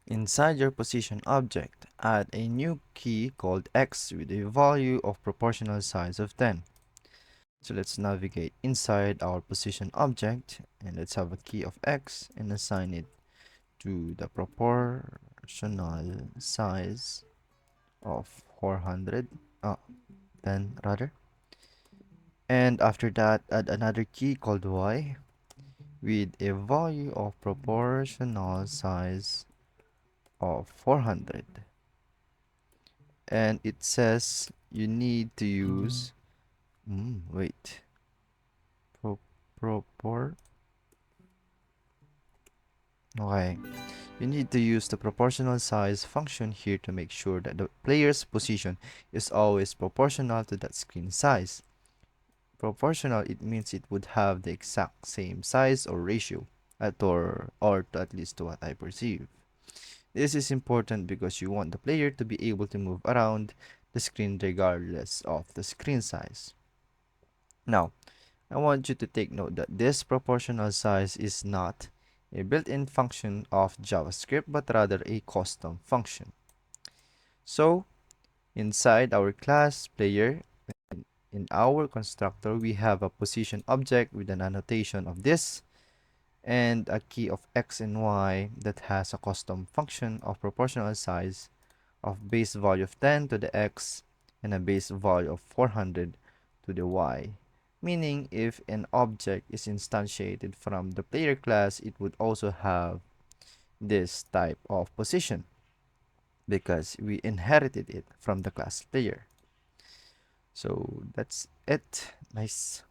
Inside your position object, add a new key called x with a value of proportional size of 10. So let's navigate inside our position object and let's have a key of x and assign it to the proportional size of 400, 10 rather. And after that, add another key called y with a value of proportional size of 400. And it says you need to use wait propor okay, you need to use the proportional size function here to make sure that the player's position is always proportional to that screen size. Proportional, it means it would have the exact same size or ratio or to at least to what I perceive. This is important because you want the player to be able to move around the screen regardless of the screen size. Now, I want you to take note that this proportional size is not a built-in function of JavaScript but rather a custom function. So, inside our class player, in our constructor, we have a position object with an annotation of this and a key of x and y that has a custom function of proportional size of base value of 10 to the x and a base value of 400 to the y. Meaning, if an object is instantiated from the player class, it would also have this type of position because we inherited it from the class player. So that's it. Nice.